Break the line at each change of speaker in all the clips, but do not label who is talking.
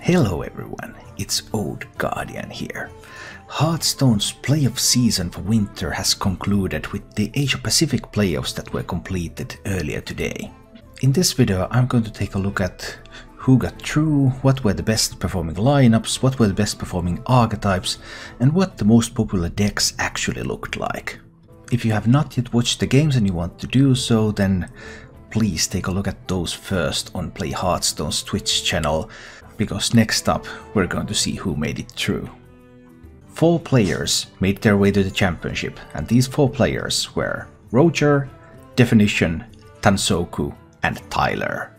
Hello everyone, it's Old Guardian here. Hearthstone's playoff season for winter has concluded with the Asia Pacific playoffs that were completed earlier today. In this video I'm going to take a look at who got through, what were the best performing lineups, what were the best performing archetypes, and what the most popular decks actually looked like. If you have not yet watched the games and you want to do so, then please take a look at those first on Play Hearthstone's Twitch channel, because next up we're going to see who made it through. 4 players made their way to the championship, and these 4 players were Roger, Definition, Tansoku and Tyler.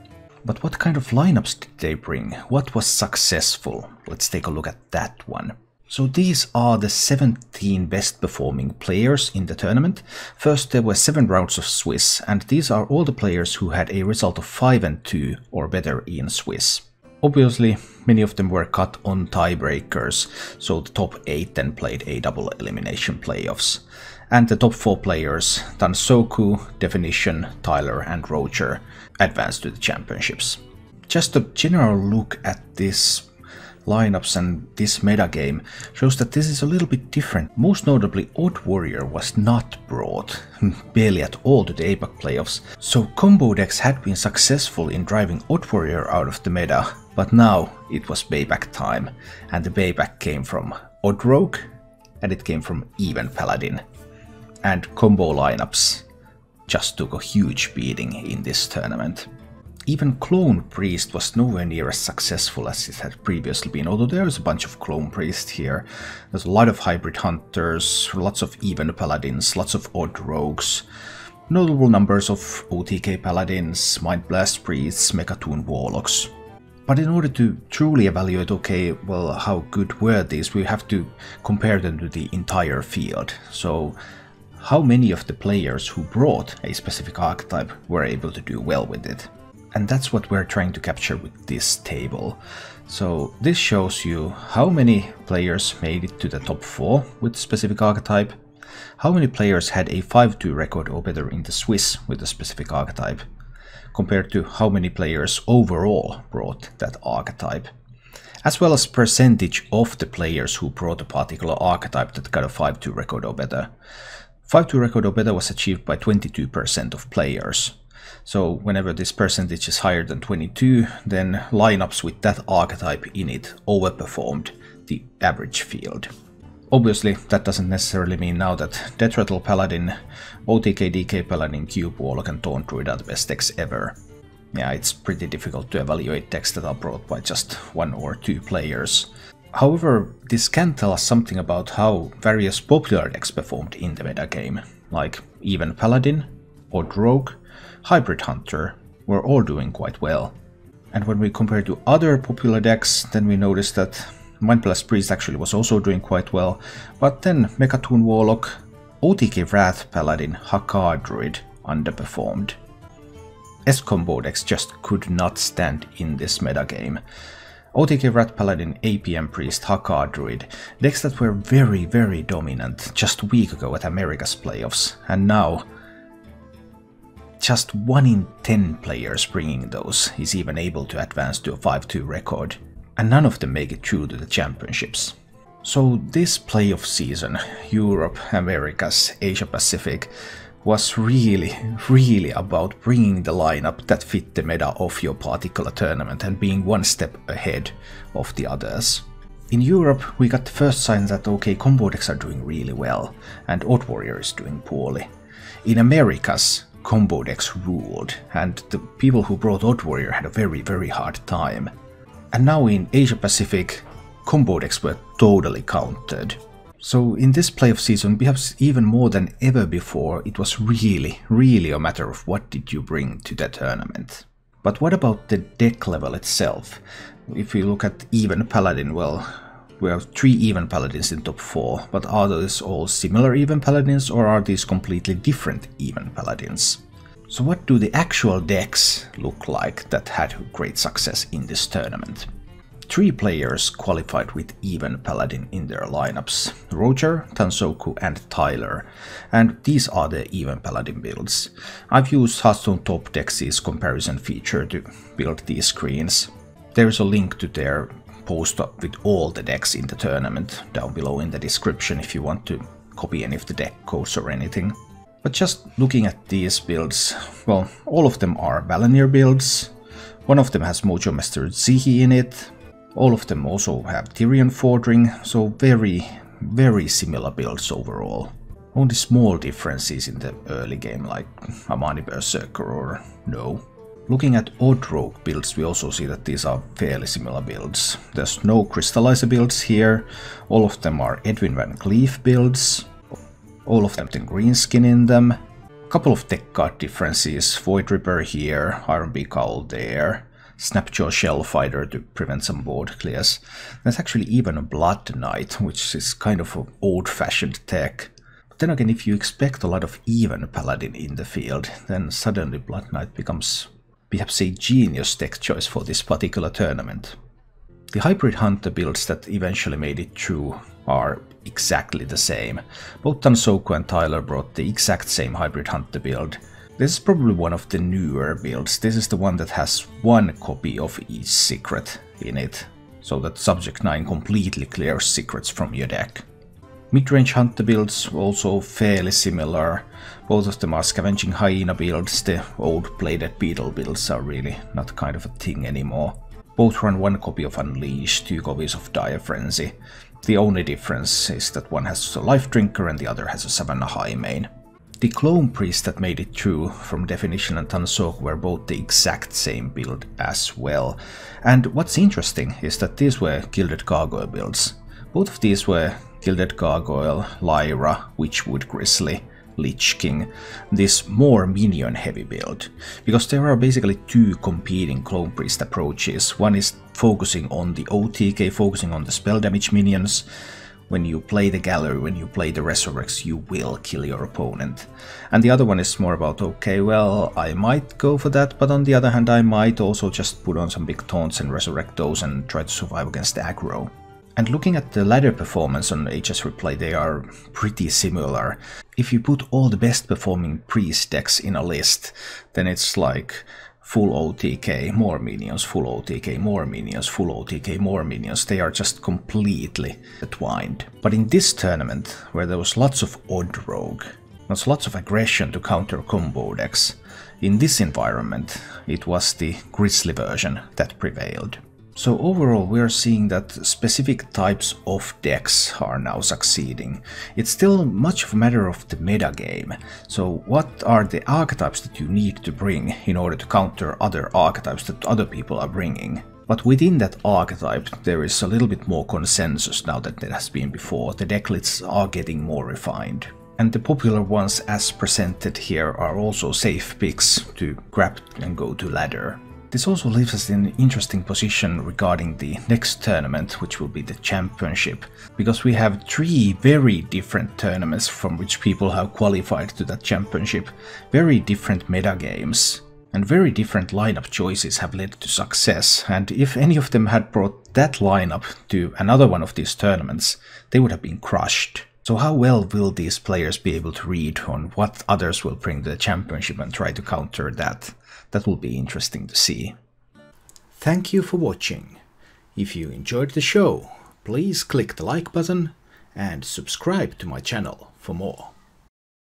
But what kind of lineups did they bring? What was successful? Let's take a look at that one. So these are the 17 best performing players in the tournament. First there were 7 rounds of Swiss, and these are all the players who had a result of 5 and 2 or better in Swiss. Obviously, many of them were cut on tiebreakers, so the top 8 then played a double elimination playoffs. And the top 4 players, Tansoku, Definition, Tyler and Roger, advanced to the championships. Just a general look at this lineups and this metagame shows that this is a little bit different. Most notably, Odd Warrior was not brought, barely at all, to the APAC playoffs, so combo decks had been successful in driving Odd Warrior out of the meta, but now it was payback time, and the payback came from Odd Rogue and it came from Even Paladin, and combo lineups just took a huge beating in this tournament. Even Clone Priest was nowhere near as successful as it had previously been, although there is a bunch of Clone Priest here. There's a lot of Hybrid Hunters, lots of Even Paladins, lots of Odd Rogues, notable numbers of OTK Paladins, Mind Blast Priests, Mechatoon Warlocks. But in order to truly evaluate, how good were these, we have to compare them to the entire field. So how many of the players who brought a specific archetype were able to do well with it? And that's what we're trying to capture with this table. So this shows you how many players made it to the top 4 with a specific archetype, how many players had a 5-2 record or better in the Swiss with a specific archetype, compared to how many players overall brought that archetype, as well as percentage of the players who brought a particular archetype that got a 5-2 record or better. 5-2 record or better was achieved by 22% of players. So whenever this percentage is higher than 22, then lineups with that archetype in it overperformed the average field. Obviously, that doesn't necessarily mean now that Death Rattle Paladin, OTK DK Paladin, Cube Warlock and Taunt Druid are the best decks ever. Yeah, it's pretty difficult to evaluate decks that are brought by just 1 or 2 players. However, this can tell us something about how various popular decks performed in the metagame, like Even Paladin, Odd Rogue, Hybrid Hunter were all doing quite well. And when we compare to other popular decks, then we notice that Mind Blast Priest actually was also doing quite well, but then Mechatoon Warlock, OTK Wrath Paladin, Hakar Druid underperformed. S-combo decks just could not stand in this metagame. OTK Wrath Paladin, APM Priest, Hakar Druid, decks that were very dominant just a week ago at America's playoffs, and now just 1 in 10 players bringing those is even able to advance to a 5-2 record, and none of them make it through to the championships. So this playoff season, Europe, Americas, Asia Pacific, was really about bringing the lineup that fit the meta of your particular tournament and being 1 step ahead of the others. In Europe, we got the first sign that combo decks are doing really well, and Odd Warrior is doing poorly. In Americas, combo decks ruled, and the people who brought Odd Warrior had a very hard time. And now in Asia Pacific, combo decks were totally countered. So in this playoff season, perhaps even more than ever before, it was really a matter of what did you bring to the tournament. But what about the deck level itself? If we look at Even Paladin, well, we have 3 Even Paladins in top 4, but are those all similar Even Paladins or are these completely different Even Paladins? So what do the actual decks look like that had great success in this tournament? 3 players qualified with Even Paladin in their lineups: Roger, Tansoku and Tyler, and these are the Even Paladin builds. I've used Hearthstone Top Decks' comparison feature to build these screens. There's a link to their post up with all the decks in the tournament down below in the description if you want to copy any of the deck codes or anything. But just looking at these builds, well, all of them are Valenier builds. One of them has Mojo Master Zihi in it. All of them also have Tyrion Fordring, so very similar builds overall. Only small differences in the early game, like Amani Berserker or no. Looking at Odd Rogue builds, we also see that these are fairly similar builds. There's no Crystallizer builds here, all of them are Edwin Van Cleef builds, all of them have greenskin in them. A couple of deck card differences, Void Ripper here, Iron Beak Owl there, Snapjaw Shellfighter to prevent some board clears. There's actually even a Blood Knight, which is kind of an old-fashioned tech. But then again, if you expect a lot of even Paladin in the field, then suddenly Blood Knight becomes perhaps a genius tech choice for this particular tournament. The Hybrid Hunter builds that eventually made it through are exactly the same. Both Tansoku and Tyler brought the exact same Hybrid Hunter build. This is probably one of the newer builds. This is the one that has one copy of each secret in it, so that Subject 9 completely clears secrets from your deck. Mid-range Hunter builds also fairly similar. Both of them are Scavenging Hyena builds. The old Bladed Beetle builds are really not kind of a thing anymore. Both run one copy of Unleash, 2 copies of Dire Frenzy. The only difference is that one has a Life Drinker and the other has a Savannah High main. The Clone Priest that made it through from Definition and Tansoku were both the exact same build as well. And what's interesting is that these were Gilded Gargoyle builds. Both of these were Gilded Gargoyle, Lyra, Witchwood Grizzly, Lich King, this more minion heavy build. Because there are basically 2 competing Clone Priest approaches. One is focusing on the OTK, focusing on the spell damage minions. When you play the Gallery, when you play the Resurrects, you will kill your opponent. And the other one is more about, okay, well, I might go for that, but on the other hand I might also just put on some big taunts and resurrect those and try to survive against the aggro. And looking at the ladder performance on HS Replay, they are pretty similar. If you put all the best performing priest decks in a list, then it's like full OTK, more minions, full OTK, more minions, full OTK, more minions. They are just completely entwined. But in this tournament, where there was lots of Odd Rogue, there's lots of aggression to counter combo decks, in this environment it was the Grizzly version that prevailed. So overall we are seeing that specific types of decks are now succeeding. It's still much of a matter of the meta game. So what are the archetypes that you need to bring in order to counter other archetypes that other people are bringing? But within that archetype there is a little bit more consensus now than there has been before. The deck lists are getting more refined. And the popular ones as presented here are also safe picks to grab and go to ladder. This also leaves us in an interesting position regarding the next tournament, which will be the Championship, because we have 3 very different tournaments from which people have qualified to that Championship, very different meta games, and very different lineup choices have led to success, and if any of them had brought that lineup to another one of these tournaments, they would have been crushed. So how well will these players be able to read on what others will bring to the Championship and try to counter that? That will be interesting to see. Thank you for watching. If you enjoyed the show, please click the like button and subscribe to my channel for more.